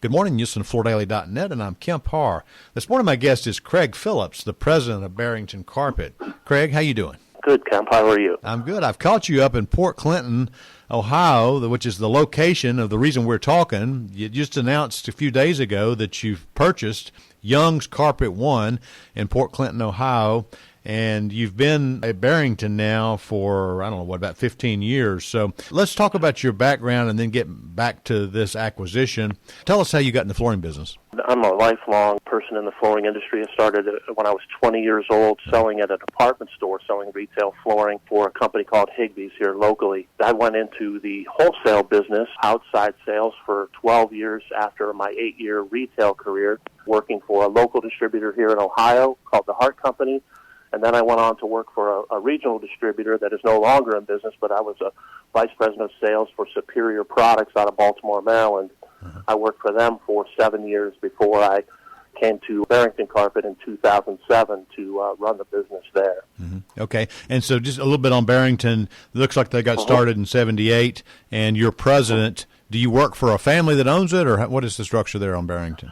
Good morning, HoustonFloorDaily.net, and I'm Kemp Harr. This morning my guest is Craig Phillips, the president of Barrington Carpet. Craig, how you doing? Good, Kemp. How are you? I'm good. I've caught you up in Port Clinton, Ohio, which is the location of the reason we're talking. You just announced a few days ago that you've purchased Young's Carpet One in Port Clinton, Ohio, and you've been at Barrington now for, about 15 years. So let's talk about your background and then get back to this acquisition. Tell us how you got in the flooring business. I'm a lifelong person in the flooring industry. I started when I was 20 years old selling at a department store, selling retail flooring for a company called Higbee's here locally. I went into the wholesale business, outside sales, for 12 years after my 8-year retail career, working for a local distributor here in Ohio called the Hart Company. And then I went on to work for a regional distributor that is no longer in business, but I was a vice president of sales for Superior Products out of Baltimore, Maryland. I worked for them for 7 years before I came to Barrington Carpet in 2007 to run the business there. Okay. And so just a little bit on Barrington. It looks like they got started in 78, and you're president. Do you work for a family that owns it, or what is the structure there on Barrington?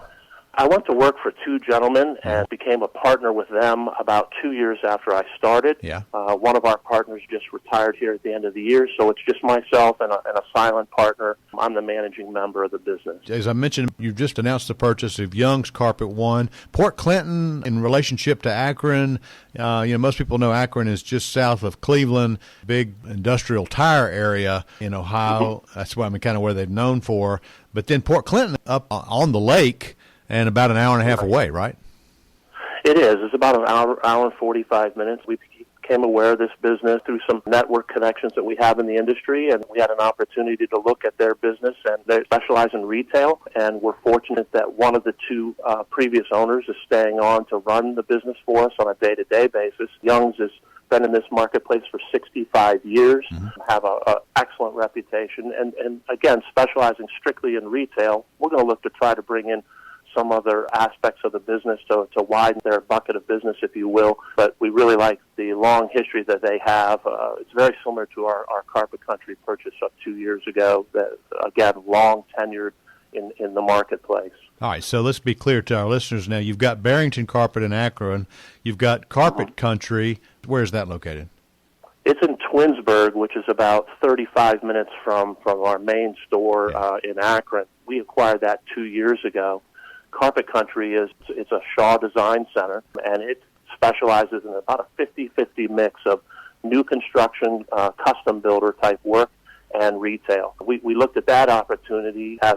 I went to work for two gentlemen and became a partner with them about 2 years after I started. Yeah. One of our partners just retired here at the end of the year, so it's just myself and a silent partner. I'm the managing member of the business. As I mentioned, you've just announced the purchase of Young's Carpet One. Port Clinton, in relationship to Akron, most people know Akron is just south of Cleveland, big industrial tire area in Ohio. That's kind of where they're known for. But then Port Clinton up on the lake, and about an hour and a half away, right? It is. It's about an hour and 45 minutes. We became aware of this business through some network connections that we have in the industry, and we had an opportunity to look at their business, and they specialize in retail, and we're fortunate that one of the two previous owners is staying on to run the business for us on a day-to-day basis. Young's has been in this marketplace for 65 years, have an excellent reputation, and again, specializing strictly in retail. We're going to look to try to bring in some other aspects of the business to widen their bucket of business, if you will. But we really like the long history that they have. It's very similar to our Carpet Country purchase of 2 years ago, that, again, long tenured in the marketplace. All right, so let's be clear to our listeners now. You've got Barrington Carpet in Akron. You've got Carpet Country. Where is that located? It's in Twinsburg, which is about 35 minutes from our main store in Akron. We acquired that 2 years ago. Carpet Country it's a Shaw Design Center, and it specializes in about a 50-50 mix of new construction, custom builder type work, and retail. We looked at that opportunity as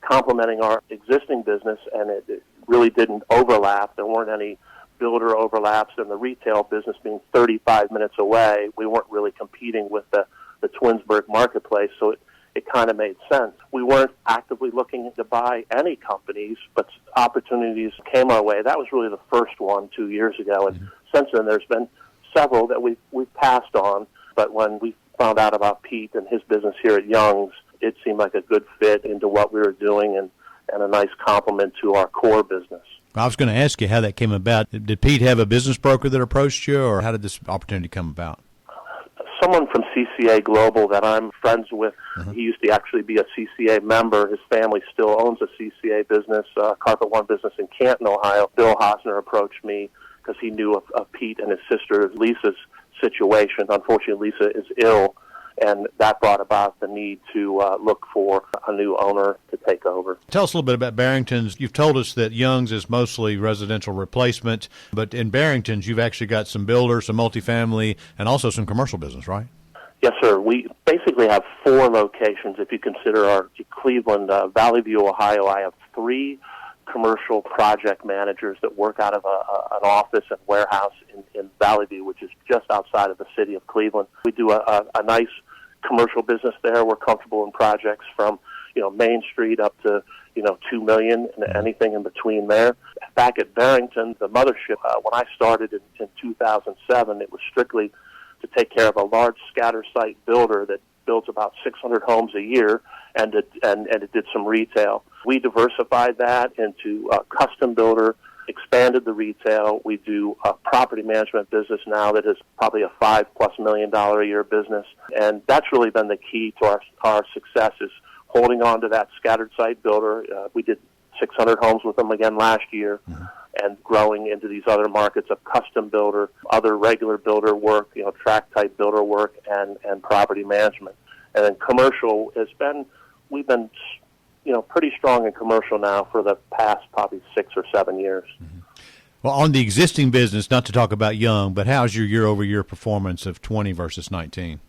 complementing our existing business, and it really didn't overlap. There weren't any builder overlaps, and the retail business being 35 minutes away, we weren't really competing with the Twinsburg marketplace, so it kind of made sense. We weren't actively looking to buy any companies, but opportunities came our way. That was really the first one 2 years ago, and since then there's been several that we've passed on, but when we found out about Pete and his business here at Young's, it seemed like a good fit into what we were doing and a nice complement to our core business. I was going to ask you how that came about. Did Pete have a business broker that approached you, or how did this opportunity come about? Someone from CCA Global that I'm friends with. He used to actually be a CCA member. His family still owns a CCA business, Carpet One business in Canton, Ohio. Bill Hosner approached me because he knew of Pete and his sister Lisa's situation. Unfortunately, Lisa is ill, and that brought about the need to look for a new owner to take over. Tell us a little bit about Barrington's. You've told us that Young's is mostly residential replacement, but in Barrington's you've actually got some builders, some multifamily, and also some commercial business, right? Yes, sir. We basically have 4 locations. If you consider our Cleveland, Valley View, Ohio, I have 3 commercial project managers that work out of an office and warehouse in Valley View, which is just outside of the city of Cleveland. We do a nice commercial business there. We're comfortable in projects from Main Street up to $2 million and anything in between there. Back at Barrington, the mothership, when I started in 2007, it was strictly to take care of a large scatter site builder that builds about 600 homes a year, and it did some retail. We diversified that into a custom builder, expanded the retail. We do a property management business now that is probably a $5+ million a year business, and that's really been the key to our success. Is holding on to that scattered site builder. We did 600 homes with them again last year, and growing into these other markets of custom builder, other regular builder work, tract type builder work, and property management. And then commercial has been, we've been, pretty strong in commercial now for the past probably 6 or 7 years. Well, on the existing business, not to talk about Young, but how's your year-over-year performance of 20 versus 19?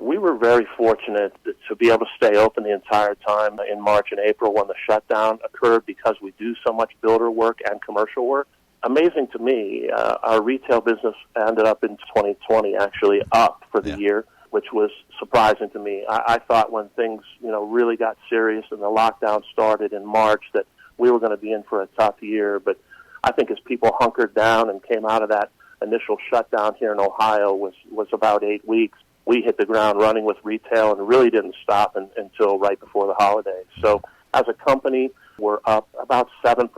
We were very fortunate to be able to stay open the entire time in March and April when the shutdown occurred, because we do so much builder work and commercial work. Amazing to me, our retail business ended up in 2020 actually up for the year, which was surprising to me. I thought when things really got serious and the lockdown started in March that we were going to be in for a tough year. But I think as people hunkered down and came out of that initial shutdown here in Ohio was about 8 weeks, we hit the ground running with retail and really didn't stop until right before the holidays. So as a company, we're up about 7%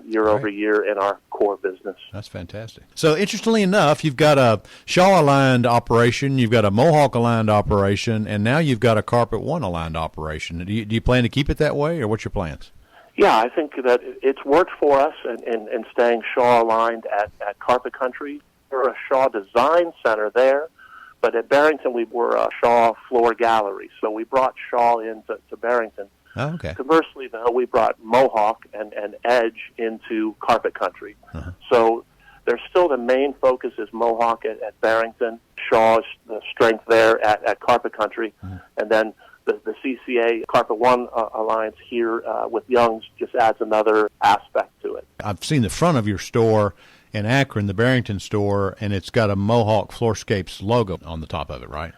year over year in our core business. That's fantastic. So interestingly enough, you've got a Shaw-aligned operation, you've got a Mohawk-aligned operation, and now you've got a Carpet One-aligned operation. Do you plan to keep it that way, or what's your plans? Yeah, I think that it's worked for us in staying Shaw-aligned at Carpet Country. We're a Shaw Design Center there. But at Barrington, we were a Shaw Floor Gallery, so we brought Shaw into Barrington. Oh, okay. Conversely, though, we brought Mohawk and Edge into Carpet Country. So there's still the main focus is Mohawk at Barrington, Shaw's the strength there at Carpet Country, and then the CCA Carpet One Alliance here with Young's just adds another aspect to it. I've seen the front of your store in Akron, the Barrington store, and it's got a Mohawk Floorscapes logo on the top of it, right?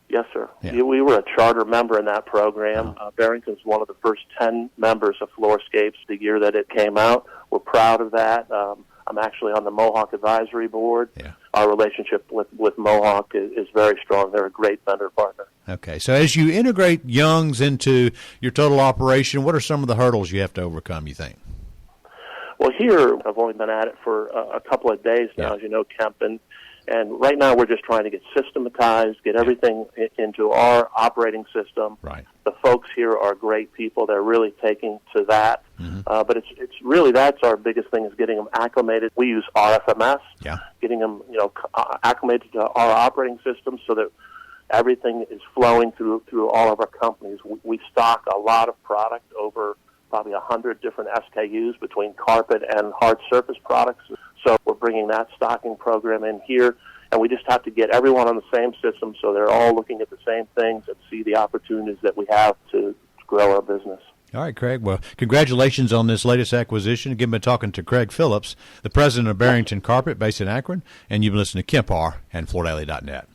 Yes, sir. Yeah. We were a charter member in that program. Barrington's one of the first 10 members of Floorscapes the year that it came out. We're proud of that. I'm actually on the Mohawk Advisory Board. Yeah. Our relationship with Mohawk is very strong. They're a great vendor partner. Okay, so as you integrate Young's into your total operation, what are some of the hurdles you have to overcome, you think? Well, here, I've only been at it for a couple of days now, as you know, Kemp, and right now we're just trying to get systematized, get everything into our operating system. Right. The folks here are great people. They're really taking to that. But it's really, that's our biggest thing, is getting them acclimated. We use RFMS, getting them acclimated to our operating system so that everything is flowing through all of our companies. We stock a lot of product, over probably 100 different SKUs between carpet and hard surface products. So we're bringing that stocking program in here, and we just have to get everyone on the same system so they're all looking at the same things and see the opportunities that we have to grow our business. All right, Craig. Well, congratulations on this latest acquisition. Again, been talking to Craig Phillips, the president of Barrington Carpet, based in Akron, and you've been listening to Kemp Harr and FloorDaily.net.